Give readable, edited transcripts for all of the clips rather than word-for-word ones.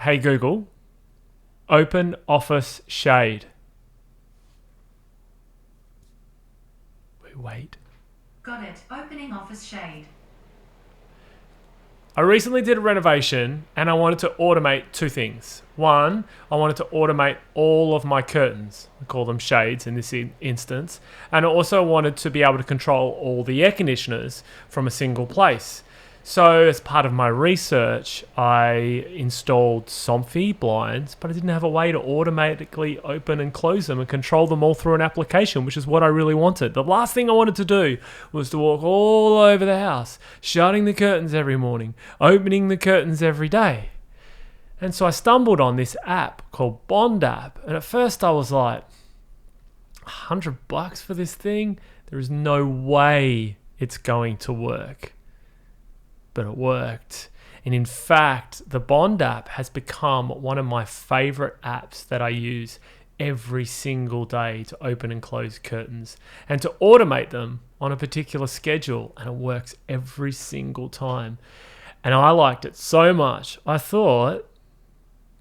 Hey Google, open office shade. We wait. Got it. Opening office shade. I recently did a renovation and I wanted to automate two things. One, I wanted to automate all of my curtains. I call them shades in this instance. And I also wanted to be able to control all the air conditioners from a single place. So as part of my research, I installed Somfy blinds, but I didn't have a way to automatically open and close them and control them all through an application, which is what I really wanted. The last thing I wanted to do was to walk all over the house, shutting the curtains every morning, opening the curtains every day. And so I stumbled on this app called Bond app. And at first I was like, $100 for this thing? There is no way it's going to work. But it worked. And in fact, the Bond app has become one of my favorite apps that I use every single day to open and close curtains and to automate them on a particular schedule. And it works every single time. And I liked it so much, I thought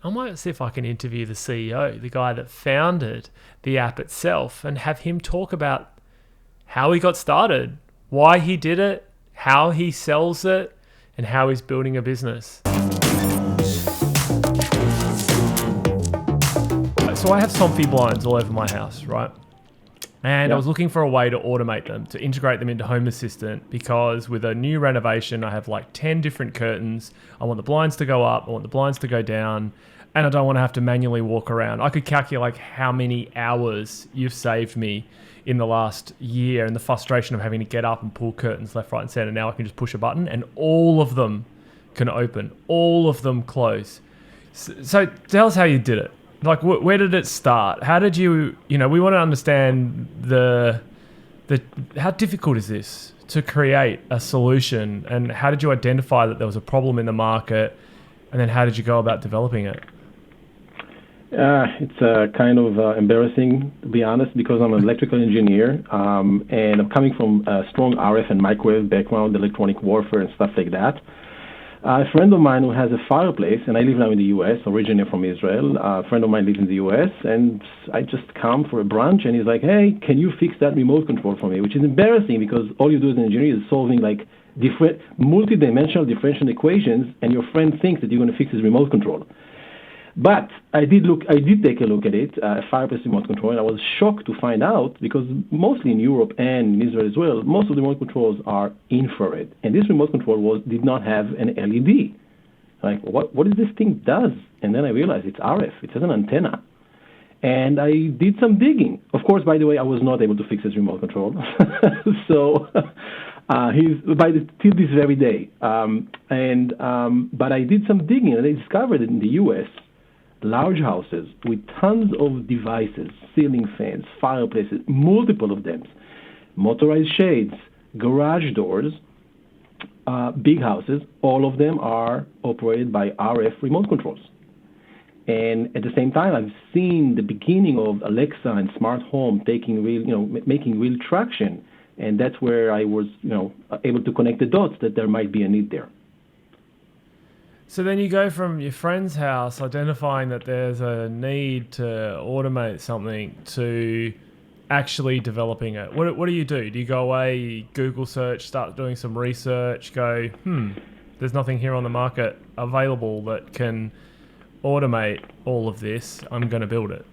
I might see if I can interview the CEO, the guy that founded the app itself, and have him talk about how he got started, why he did it, how he sells it, and how he's building a business. So I have Somfy blinds all over my house, right? And I was looking for a way to automate them, to integrate them into Home Assistant, because with a new renovation, I have like 10 different curtains. I want the blinds to go up, I want the blinds to go down, and I don't want to have to manually walk around. I could calculate how many hours you've saved me in the last year and the frustration of having to get up and pull curtains left, right, and center. Now I can just push a button and all of them can open, all of them close. So tell us how you did it. Like, where did it start? How did you we want to understand how difficult is this to create a solution, and how did you identify that there was a problem in the market, and then how did you go about developing it? It's kind of embarrassing, to be honest, because I'm an electrical engineer, and I'm coming from a strong RF and microwave background, electronic warfare and stuff like that. A friend of mine who has a fireplace, and I live now in the U.S., originally from Israel. A friend of mine lives in the U.S., and I just come for a brunch, and he's like, hey, can you fix that remote control for me? Which is embarrassing, because all you do as an engineer is solving like different multi-dimensional differential equations, and your friend thinks that you're going to fix his remote control. But I did take a look at it, a fireplace remote control, and I was shocked to find out, because mostly in Europe and in Israel as well, most of the remote controls are infrared. And this remote control did not have an LED. Like, what is this thing does? And then I realized it's RF. It has an antenna. And I did some digging. Of course, by the way, I was not able to fix his remote control. So till this very day. But I did some digging, and I discovered that in the U.S., large houses with tons of devices, ceiling fans, fireplaces, multiple of them, motorized shades, garage doors, big houses, all of them are operated by RF remote controls. And at the same time, I've seen the beginning of Alexa and smart home making real traction. And that's where I was, able to connect the dots that there might be a need there. So then you go from your friend's house, identifying that there's a need to automate something, to actually developing it. What do you do? Do you go away, Google search, start doing some research, go, there's nothing here on the market available that can automate all of this, I'm going to build it?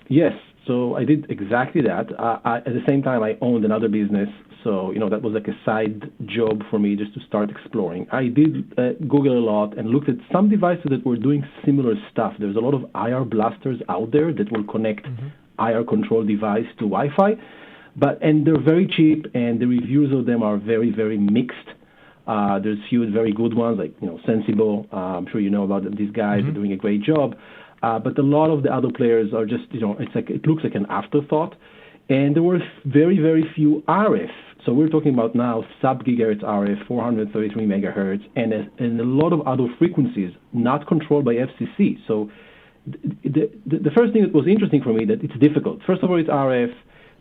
Yes, so I did exactly that. At the same time, I owned another business. So, that was like a side job for me just to start exploring. I did Google a lot and looked at some devices that were doing similar stuff. There's a lot of IR blasters out there that will connect IR control device to Wi-Fi. And they're very cheap, and the reviews of them are very, very mixed. There's few very good ones, like, Sensible. I'm sure you know about them. These guys are doing a great job. But a lot of the other players are just, it looks like an afterthought. And there were very, very few RF. So we're talking about now sub-gigahertz RF, 433 megahertz, and a lot of other frequencies not controlled by FCC. So the first thing that was interesting for me, that it's difficult. First of all, it's RF.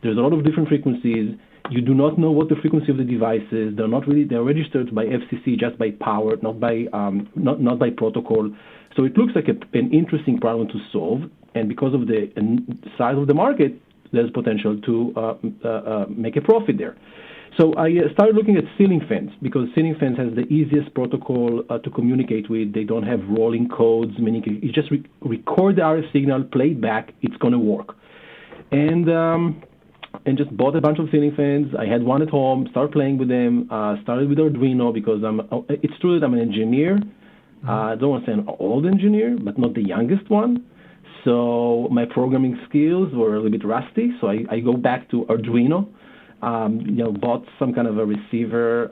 There's a lot of different frequencies. You do not know what the frequency of the device is. They're registered by FCC just by power, not by protocol. So it looks like an interesting problem to solve, and because of the size of the market, there's potential to make a profit there. So I started looking at ceiling fans because ceiling fans has the easiest protocol to communicate with. They don't have rolling codes, meaning you just record the RF signal, play it back, it's going to work. And just bought a bunch of ceiling fans. I had one at home, started playing with them, started with Arduino because it's true that I'm an engineer. I don't want to say an old engineer, but not the youngest one. So my programming skills were a little bit rusty. So I go back to Arduino. Bought some kind of a receiver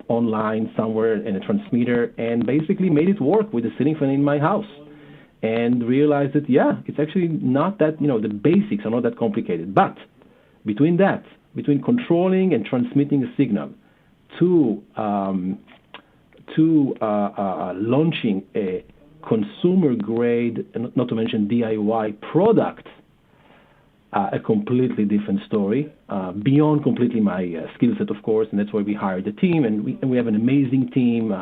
online somewhere and a transmitter, and basically made it work with the ceiling fan in my house. And realized that, it's actually not that, the basics are not that complicated. But between controlling and transmitting a signal to launching a consumer-grade, not to mention DIY product, a completely different story, beyond completely my skill set, of course, and that's why we hired a team, and we have an amazing team.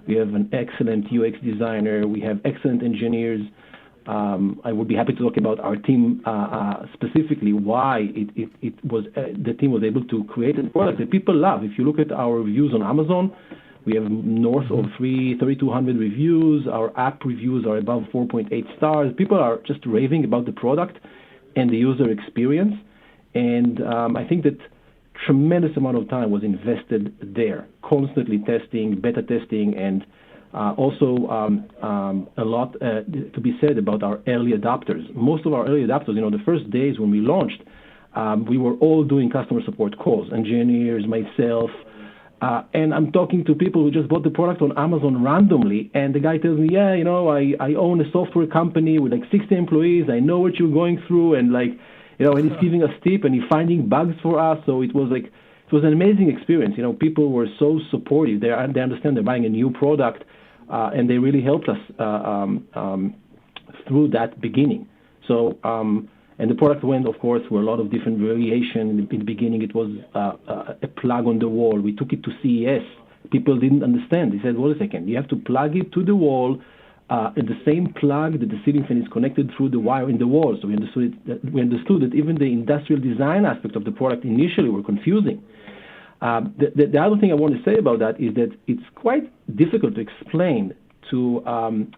We have an excellent UX designer. We have excellent engineers. I would be happy to talk about our team specifically, why it was the team was able to create a product that people love. If you look at our reviews on Amazon, we have north of 3,200 reviews. Our app reviews are above 4.8 stars. People are just raving about the product and the user experience. And I think that tremendous amount of time was invested there, constantly testing, beta testing, and also a lot to be said about our early adopters. Most of our early adopters, the first days when we launched, we were all doing customer support calls, engineers, myself, and I'm talking to people who just bought the product on Amazon randomly, and the guy tells me, I own a software company with like 60 employees. I know what you're going through, and and he's giving us tip, and he's finding bugs for us. So it was an amazing experience. People were so supportive. They understand they're buying a new product, and they really helped us through that beginning. So. And the product went, of course, through a lot of different variations. In the beginning, it was a plug on the wall. We took it to CES. People didn't understand. They said, wait a second, you have to plug it to the wall, and the same plug that the ceiling fan is connected through the wire in the wall. So we understood that even the industrial design aspect of the product initially were confusing. The other thing I want to say about that is that it's quite difficult to explain to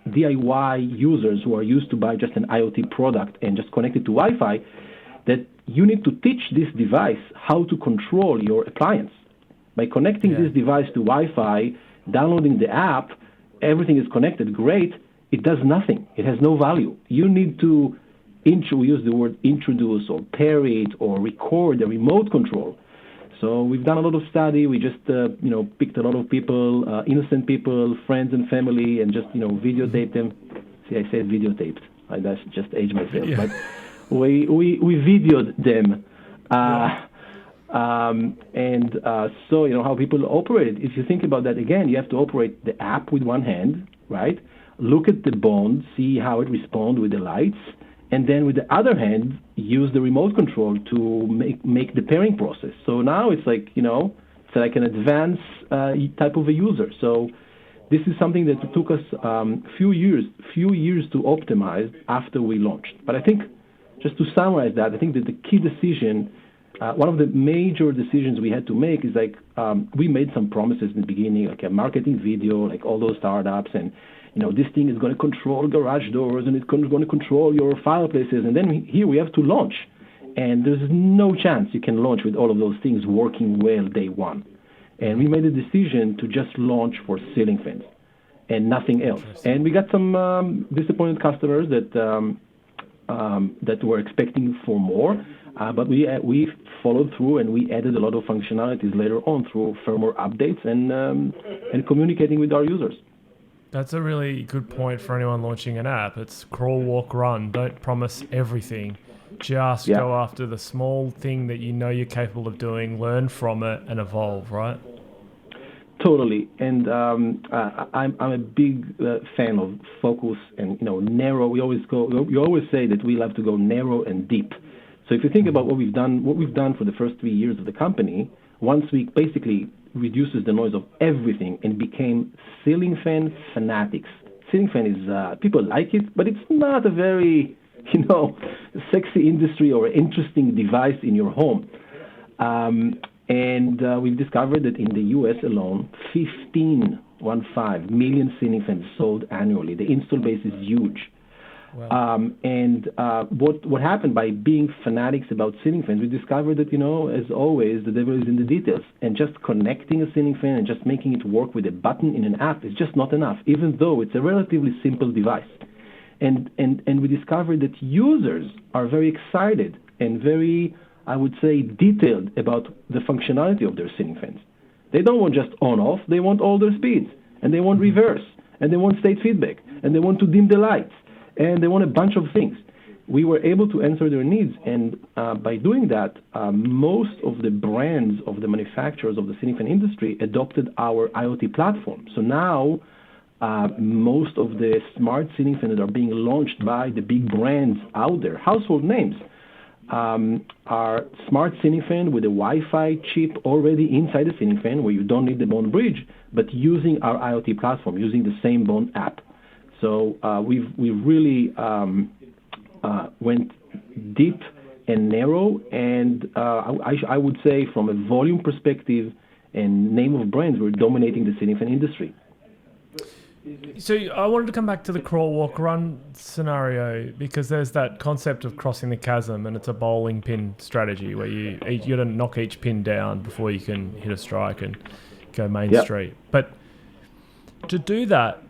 DIY users who are used to buy just an IoT product and just connect it to Wi-Fi, that you need to teach this device how to control your appliance. By connecting this device to Wi-Fi, downloading the app, everything is connected, great, it does nothing. It has no value. You need to we use the word introduce or pair it or record a remote control. So we've done a lot of study. We just, picked a lot of people, innocent people, friends and family, and just, videotaped them. See, I said videotaped. I just aged myself. Yeah. But we videoed them. So, how people operate. If you think about that again, you have to operate the app with one hand, right? Look at the bond, see how it responds with the lights, and then with the other hand, use the remote control to make the pairing process. So now it's like, it's like an advanced type of a user. So this is something that took us few years to optimize after we launched. But I think, just to summarize that, I think that the key decision, one of the major decisions we had to make is we made some promises in the beginning, like a marketing video, like all those startups, and this thing is going to control garage doors and it's going to control your fireplaces. And then here we have to launch. And there's no chance you can launch with all of those things working well day one. And we made a decision to just launch for ceiling fans and nothing else. And we got some disappointed customers that were expecting for more. But we followed through and we added a lot of functionalities later on through firmware updates and communicating with our users. That's a really good point for anyone launching an app. It's crawl, walk, run. Don't promise everything. Just go after the small thing that you're capable of doing, learn from it, and evolve, right? Totally. And I'm a big fan of focus and narrow. We always say that we love to go narrow and deep. So if you think about what we've done for the first 3 years of the company, once we basically reduces the noise of everything and became ceiling fan fanatics. ceiling fan is people like it, but it's not a very sexy industry or interesting device in your home. And we've discovered that in the U.S. alone, 15 million ceiling fans sold annually. The install base is huge. Wow. And what happened by being fanatics about ceiling fans, we discovered that, as always, the devil is in the details. And just connecting a ceiling fan and just making it work with a button in an app is just not enough, even though it's a relatively simple device. And we discovered that users are very excited and very, I would say, detailed about the functionality of their ceiling fans. They don't want just on-off, they want all their speeds, and they want reverse, and they want state feedback, and they want to dim the lights, and they want a bunch of things. We were able to answer their needs, and by doing that, most of the brands of the manufacturers of the ceiling fan industry adopted our IoT platform. So now, most of the smart ceiling fans that are being launched by the big brands out there, household names, are smart ceiling fan with a Wi-Fi chip already inside the ceiling fan, where you don't need the Bond bridge, but using our IoT platform, using the same Bond app. So we really went deep and narrow, and I would say from a volume perspective and name of brands, we're dominating the ceiling fan industry. So I wanted to come back to the crawl, walk, run scenario, because there's that concept of crossing the chasm, and it's a bowling pin strategy where you got to knock each pin down before you can hit a strike and go main street. But to do that,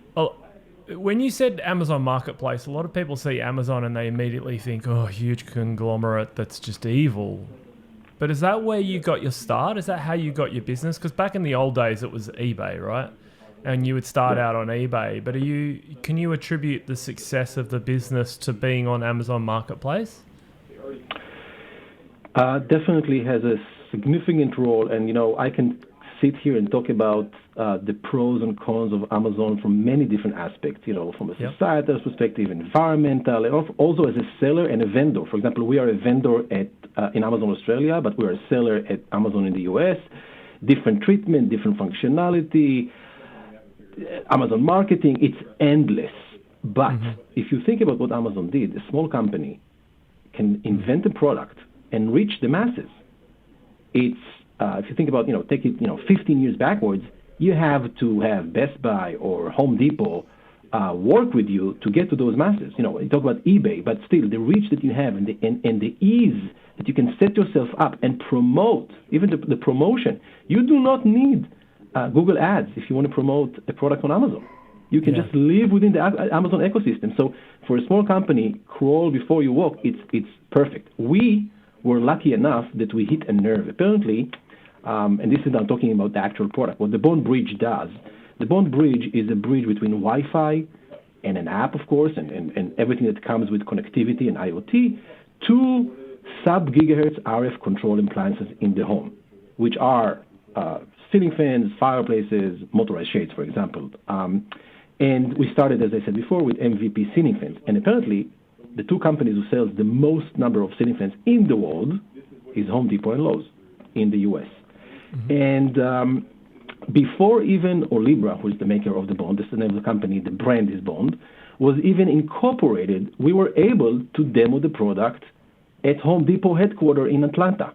when you said Amazon Marketplace, a lot of people see Amazon and they immediately think, oh, huge conglomerate that's just evil. But is that where you got your start? Is that how you got your business? Because back in the old days, it was eBay, right? And you would start out on eBay. But can you attribute the success of the business to being on Amazon Marketplace? Definitely has a significant role. And, I can sit here and talk about the pros and cons of Amazon from many different aspects, from a societal perspective, environmental, and also as a seller and a vendor. For example, we are a vendor in Amazon Australia, but we are a seller at Amazon in the US. Different treatment, different functionality, Amazon marketing, it's endless. But if you think about what Amazon did, a small company can invent a product and reach the masses. It's if you think about, take it, 15 years backwards, you have to have Best Buy or Home Depot work with you to get to those masses. You talk about eBay, but still the reach that you have and the ease that you can set yourself up and promote, even the promotion. You do not need Google Ads if you want to promote a product on Amazon. You can just live within the Amazon ecosystem. So for a small company, crawl before you walk, it's perfect. We were lucky enough that we hit a nerve. Apparently, and this is I'm talking about the actual product, what the Bond Bridge does. The Bond Bridge is a bridge between Wi-Fi and an app, of course, and everything that comes with connectivity and IoT, to sub-gigahertz RF control appliances in the home, which are ceiling fans, fireplaces, motorized shades, for example. And we started, as I said before, with MVP ceiling fans. And apparently, the two companies who sells the most number of ceiling fans in the world is Home Depot and Lowe's in the U.S. And before even Olibra, who is the maker of the Bond, that's the name of the company, the brand is Bond, was even incorporated, we were able to demo the product at Home Depot headquarters in Atlanta.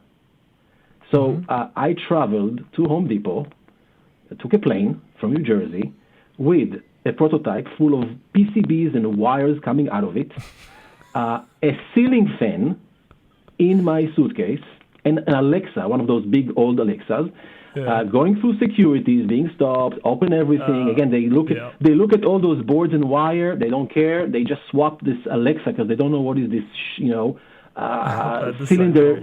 So I traveled to Home Depot, took a plane from New Jersey with a prototype full of PCBs and wires coming out of it, a ceiling fan in my suitcase, and an Alexa, one of those big old Alexas, going through securities, being stopped, open everything. Again, they look at all those boards and wire. They don't care. They just swap this Alexa because they don't know what is this, cylinder,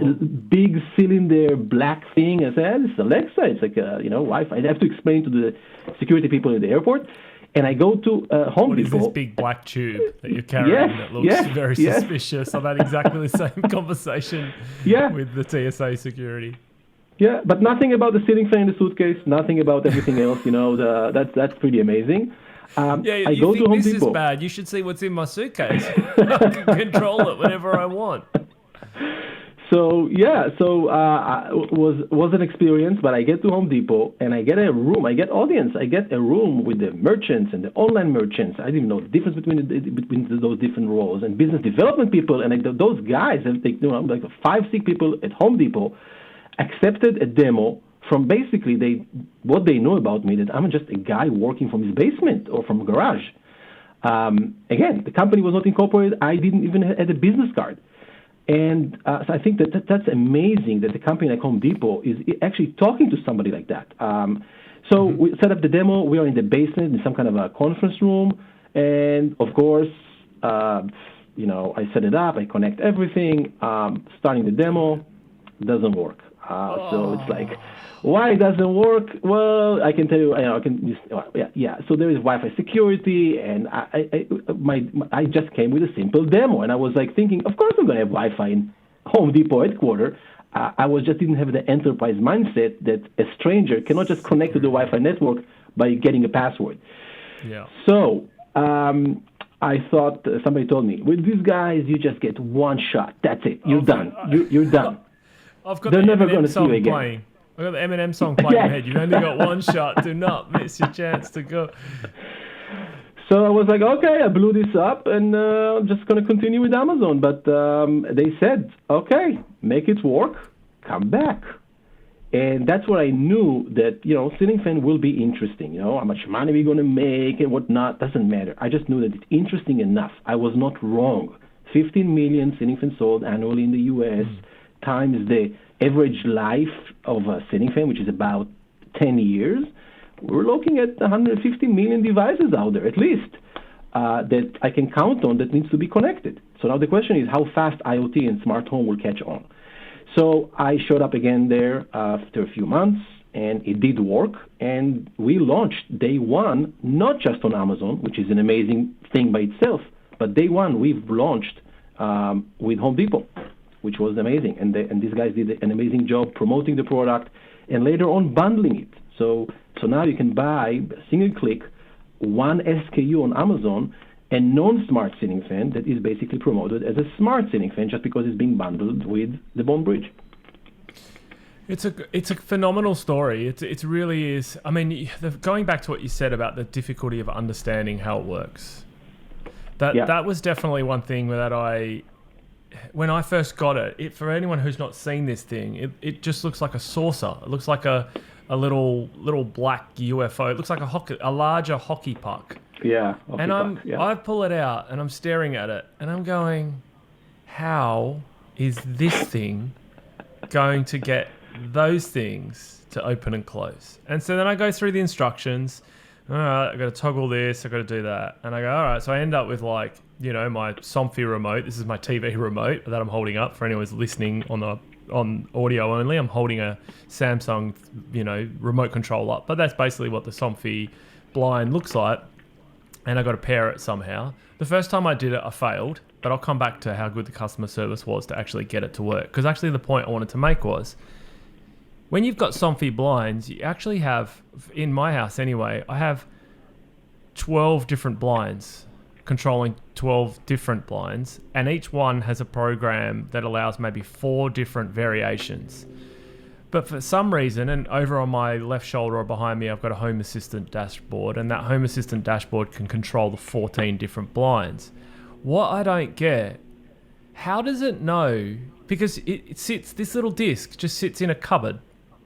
big cylinder black thing. I said, it's Alexa. It's like Wi-Fi. I have to explain to the security people at the airport. And I go to Home Depot. What is this big black tube that you're carrying that looks very suspicious? I've had exactly the same conversation with the TSA security. Yeah, but nothing about the ceiling fan in the suitcase, nothing about everything else. That's pretty amazing. I go to Home Depot. This is bad. You should see what's in my suitcase. I can control it whenever I want. Was an experience, but I get to Home Depot and I get a room. I get audience. I get a room with the merchants and the online merchants. I didn't even know the difference between those different roles and business development people. And those guys, like 5-6 people at Home Depot, accepted a demo from basically what they know about me, that I'm just a guy working from his basement or from a garage. Again, the company was not incorporated. I didn't even have a business card. And so I think that's amazing that the company like Home Depot is actually talking to somebody like that. We set up the demo. We are in the basement in some kind of a conference room. And, of course, I set it up. I connect everything. Starting the demo doesn't work. So it's like, why it doesn't work? Well, I can tell you, So there is Wi-Fi security, and I just came with a simple demo, and I was like thinking, of course I'm going to have Wi-Fi in Home Depot headquarters. I didn't have the enterprise mindset that a stranger cannot just connect to the Wi-Fi network by getting a password. Yeah. So I thought somebody told me, with these guys, you just get one shot. That's it. You're done. You're done. I've got They're the never Eminem going to see song you again. playing. I've got the Eminem song playing in my head. You've only got one shot. Do not miss your chance to go. So I was like, okay, I blew this up, and I'm just going to continue with Amazon. But they said, okay, make it work, come back. And that's where I knew that, ceiling fan will be interesting. How much money we're going to make and whatnot, doesn't matter. I just knew that it's interesting enough. I was not wrong. 15 million ceiling fans sold annually in the U.S., times the average life of a ceiling fan, which is about 10 years. We're looking at 150 million devices out there, at least, that I can count on that needs to be connected. So now the question is how fast IoT and smart home will catch on. So I showed up again there after a few months, and it did work. And we launched day one, not just on Amazon, which is an amazing thing by itself, but day one we've launched with Home Depot, which was amazing. And these guys did an amazing job promoting the product and later on bundling it. So now you can buy a single click one SKU on Amazon, a non-smart ceiling fan that is basically promoted as a smart ceiling fan just because it's being bundled with the Bond Bridge. It's a phenomenal story. It really is. I mean, going back to what you said about the difficulty of understanding how it works, that was definitely one thing that when I first got it, for anyone who's not seen this thing, it just looks like a saucer. It looks like a little black UFO. It looks like a larger hockey puck. Yeah. And I pull it out and I'm staring at it and I'm going, how is this thing going to get those things to open and close? And so then I go through the instructions. All right, I've got to toggle this, I've got to do that. And I go, all right. So I end up with my Somfy remote. This is my TV remote that I'm holding up for anyone who's listening on audio only. I'm holding a Samsung, remote control up. But that's basically what the Somfy blind looks like. And I got to pair it somehow. The first time I did it, I failed. But I'll come back to how good the customer service was to actually get it to work. Because actually the point I wanted to make was, when you've got Somfy blinds, you actually have, in my house anyway, I have 12 different blinds controlling 12 different blinds, and each one has a program that allows maybe 4 different variations. But for some reason, and over on my left shoulder or behind me, I've got a Home Assistant dashboard, and that Home Assistant dashboard can control the 14 different blinds. What I don't get, how does it know? Because it sits, this little disc just sits in a cupboard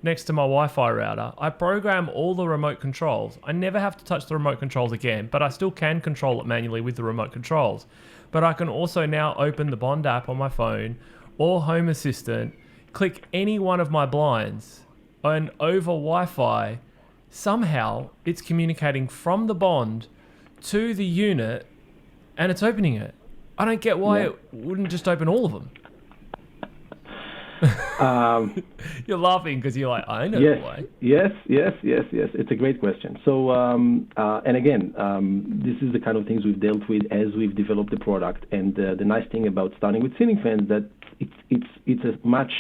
next to my Wi-Fi router. I program all the remote controls. I never have to touch the remote controls again, but I still can control it manually with the remote controls. But I can also now open the Bond app on my phone or Home Assistant, click any one of my blinds, and over Wi-Fi, somehow it's communicating from the Bond to the unit and it's opening it. I don't get why it wouldn't just open all of them. You're laughing because you're like, I know why. Yes. It's a great question. So, and again, this is the kind of things we've dealt with as we've developed the product. And the nice thing about starting with ceiling fans that it's a much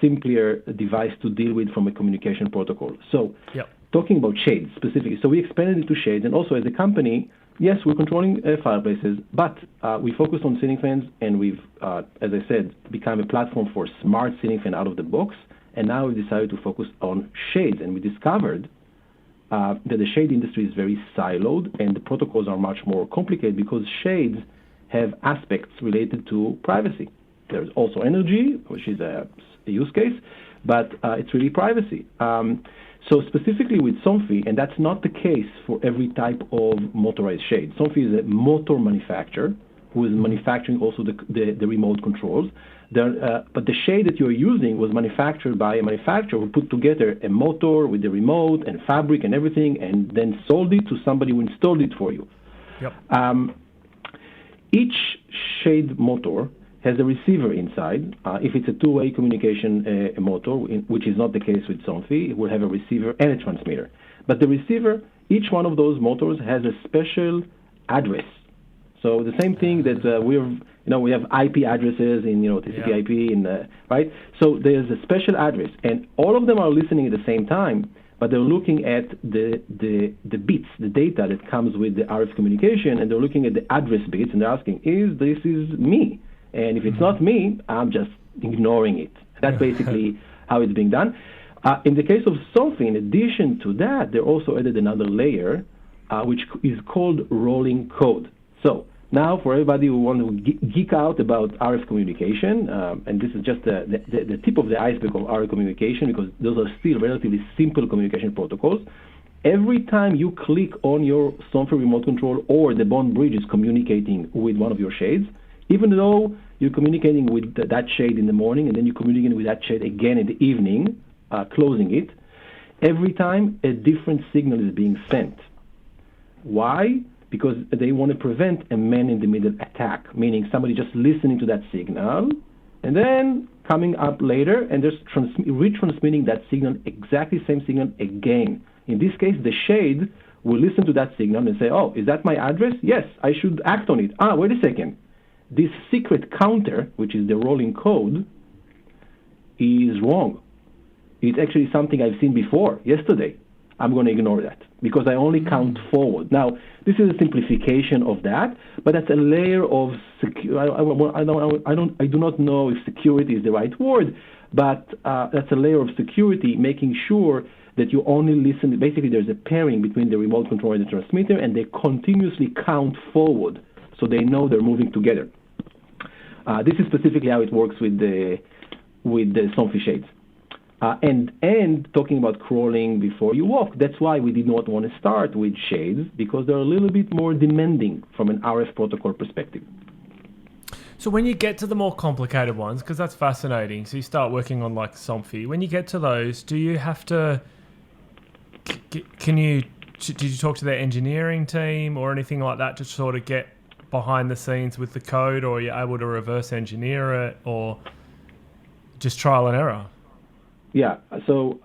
simpler device to deal with from a communication protocol. So, talking about shades specifically, so we expanded it to shades, and also as a company, Yes, we're controlling fireplaces, but we focus on ceiling fans, and we've, as I said, become a platform for smart ceiling fan out of the box. And now we've decided to focus on shades, and we discovered that the shade industry is very siloed, and the protocols are much more complicated because shades have aspects related to privacy. There's also energy, which is a use case, but it's really privacy. So specifically with Somfy, and that's not the case for every type of motorized shade. Somfy is a motor manufacturer who is manufacturing also the remote controls. But the shade that you're using was manufactured by a manufacturer who put together a motor with the remote and fabric and everything, and then sold it to somebody who installed it for you. Yep. Each shade motor has a receiver inside. If it's a two-way communication motor, which is not the case with Somfy, it will have a receiver and a transmitter. But the receiver, each one of those motors has a special address. So the same thing that we have IP addresses in TCP/IP, right? So there's a special address, and all of them are listening at the same time, but they're looking at the bits, the data that comes with the RF communication, and they're looking at the address bits, and they're asking, this is me? And if it's not me, I'm just ignoring it. That's basically how it's being done. In the case of Somfy, in addition to that, they also added another layer, which is called rolling code. So now for everybody who want to geek out about RF communication, and this is just the tip of the iceberg of RF communication, because those are still relatively simple communication protocols. Every time you click on your Somfy remote control or the bond bridge is communicating with one of your shades, even though you're communicating with that shade in the morning and then you're communicating with that shade again in the evening, closing it, every time a different signal is being sent. Why? Because they want to prevent a man-in-the-middle attack, meaning somebody just listening to that signal and then coming up later and just retransmitting that signal, exactly same signal again. In this case, the shade will listen to that signal and say, is that my address? Yes, I should act on it. Wait a second. This secret counter, which is the rolling code, is wrong. It's actually something I've seen before, yesterday. I'm going to ignore that because I only count forward. Now, this is a simplification of that, but that's a layer of security. I do not know if security is the right word, but that's a layer of security, making sure that you only listen. Basically, there's a pairing between the remote control and the transmitter, and they continuously count forward, so they know they're moving together. This is specifically how it works with the Somfy shades. And talking about crawling before you walk, that's why we did not want to start with shades, because they're a little bit more demanding from an RF protocol perspective. So when you get to the more complicated ones, because that's fascinating, so you start working on like Somfy, when you get to those, do you have to, did you talk to their engineering team or anything like that to sort of get behind the scenes with the code, or are you able to reverse engineer it, or just trial and error? Yeah, so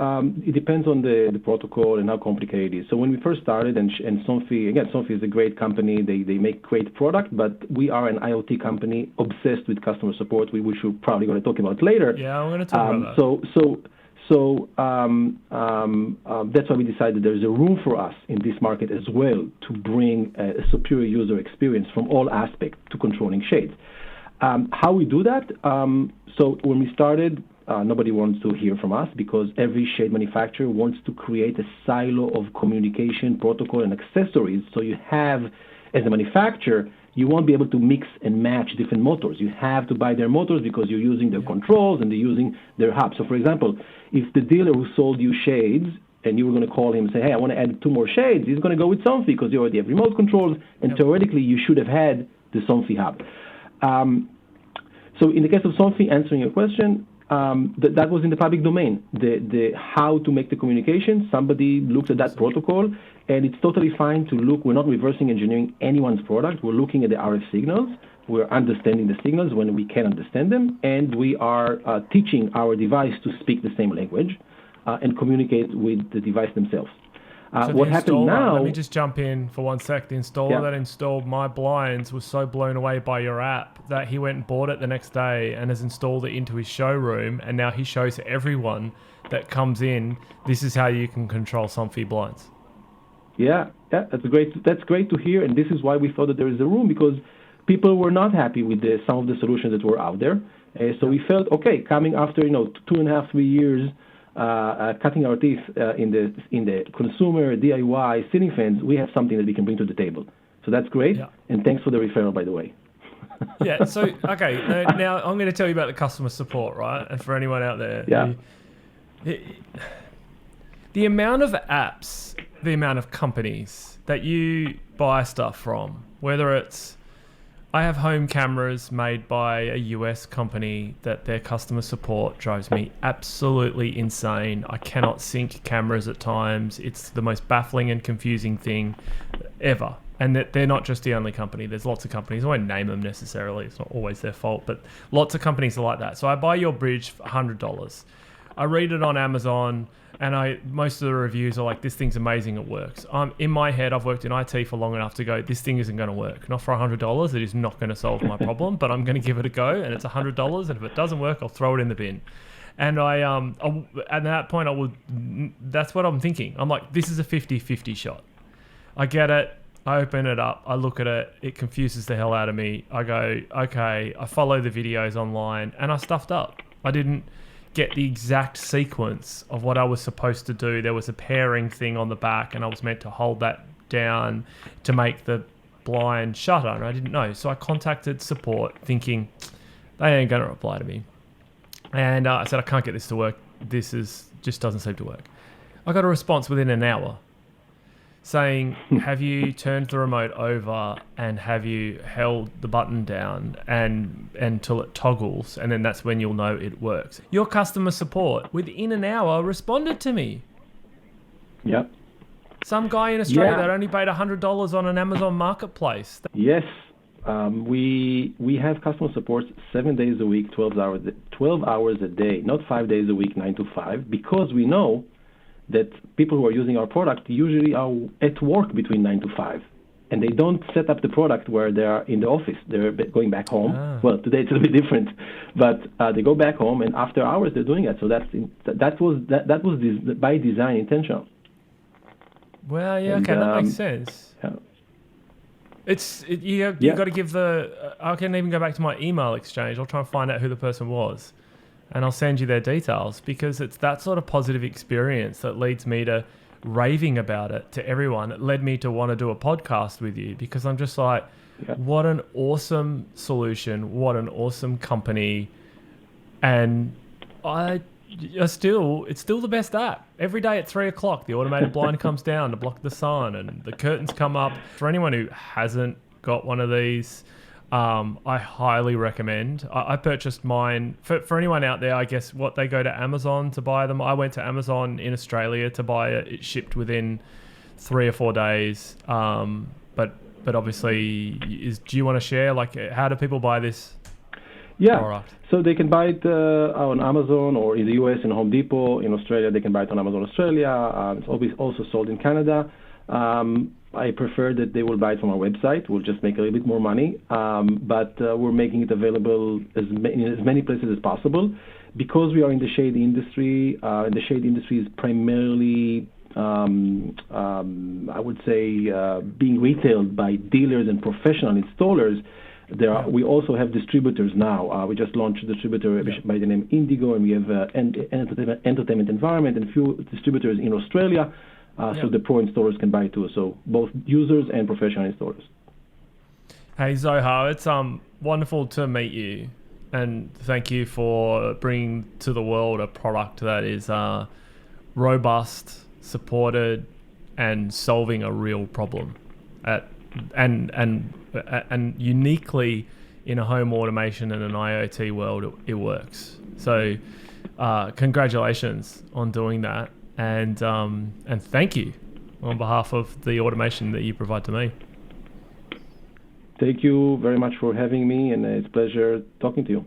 it depends on the protocol and how complicated it is. So when we first started, and Somfy, again, Somfy is a great company. They make great product, but we are an IoT company obsessed with customer support, which we're probably going to talk about later. Yeah, I'm going to talk about that. So that's why we decided there's a room for us in this market as well to bring a superior user experience from all aspects to controlling shades. How we do that? So when we started, nobody wants to hear from us because every shade manufacturer wants to create a silo of communication, protocol, and accessories. So you have, as a manufacturer, you won't be able to mix and match different motors. You have to buy their motors because you're using their controls and they're using their hubs. So, for example, if the dealer who sold you shades and you were going to call him and say, hey, I want to add 2 more shades, he's going to go with Somfy because you already have remote controls, and theoretically you should have had the Somfy hub. So in the case of Somfy, answering your question, that was in the public domain. The how to make the communication, somebody looks at that protocol, and it's totally fine to look. We're not reversing engineering anyone's product. We're looking at the RF signals. We're understanding the signals when we can understand them, and we are teaching our device to speak the same language and communicate with the device themselves. So what happened now? Let me just jump in for 1 sec. The installer that installed my blinds was so blown away by your app that he went and bought it the next day and has installed it into his showroom. And now he shows everyone that comes in, this is how you can control Somfy blinds. Yeah, that's great. That's great to hear, and this is why we thought that there is a room, because people were not happy with some of the solutions that were out there. So we felt, okay, coming after 2.5, 3 years, cutting our teeth in the consumer DIY ceiling fans, we have something that we can bring to the table. So that's great, and thanks for the referral, by the way. Yeah. So okay, now I'm going to tell you about the customer support, right? And for anyone out there, the amount of apps, the amount of companies that you buy stuff from, whether it's, I have home cameras made by a US company that their customer support drives me absolutely insane. I cannot sync cameras at times. It's the most baffling and confusing thing ever. And that they're not just the only company. There's lots of companies. I won't name them necessarily. It's not always their fault, but lots of companies are like that. So I buy your bridge for $100. I read it on Amazon, and most of the reviews are like, this thing's amazing, it works. In my head, I've worked in IT for long enough to go, this thing isn't going to work. Not for $100. It is not going to solve my problem, but I'm going to give it a go, and it's $100. And if it doesn't work, I'll throw it in the bin. And at that point, that's what I'm thinking. I'm like, this is a 50-50 shot. I get it. I open it up, I look at it, it confuses the hell out of me. I go, okay, I follow the videos online, and I stuffed up. I didn't get the exact sequence of what I was supposed to do. There was a pairing thing on the back, and I was meant to hold that down to make the blind shutter, and I didn't know. So I contacted support thinking, they ain't going to reply to me. And I said, I can't get this to work. Just doesn't seem to work. I got a response within an hour saying, have you turned the remote over and have you held the button down and until it toggles, and then that's when you'll know it works. Your customer support within an hour responded to me. Yep. Some guy in Australia that only paid $100 on an Amazon marketplace. Yes. We have customer support 7 days a week, 12 hours a day, not 5 days a week, 9 to 5, because we know that people who are using our product usually are at work between 9 to 5. And they don't set up the product where they are in the office. They're going back home. Well, today it's a little bit different. But they go back home, and after hours they're doing it. So that was by design intentional. Well, yeah, okay, that makes sense. Yeah. You got to give I can even go back to my email exchange. I'll try and find out who the person was, and I'll send you their details, because it's that sort of positive experience that leads me to raving about it to everyone. It led me to want to do a podcast with you, because I'm just like, what an awesome solution, what an awesome company. And it's still the best app. Every day at 3:00, the automated blind comes down to block the sun, and the curtains come up. For anyone who hasn't got one of these, I highly recommend. I purchased mine. For anyone out there, I guess they go to Amazon to buy them. I went to Amazon in Australia to buy it. It shipped within 3 or 4 days. But obviously, do you want to share, like, how do people buy this product? So they can buy it on Amazon, or in the US in Home Depot. In Australia, they can buy it on Amazon Australia. It's also sold in Canada. I prefer that they will buy it from our website. We'll just make a little bit more money, but we're making it available in as many places as possible, because we are in the shade industry. And the shade industry is primarily, I would say, being retailed by dealers and professional installers. We also have distributors now. We just launched a distributor by the name Indigo, and we have Entertainment Environment and a few distributors in Australia. So the pro installers can buy too. So both users and professional installers. Hey Zohar, it's wonderful to meet you, and thank you for bringing to the world a product that is robust, supported, and solving a real problem, and uniquely in a home automation and an IoT world, it works. So congratulations on doing that. And thank you on behalf of the automation that you provide to me. Thank you very much for having me, and it's a pleasure talking to you.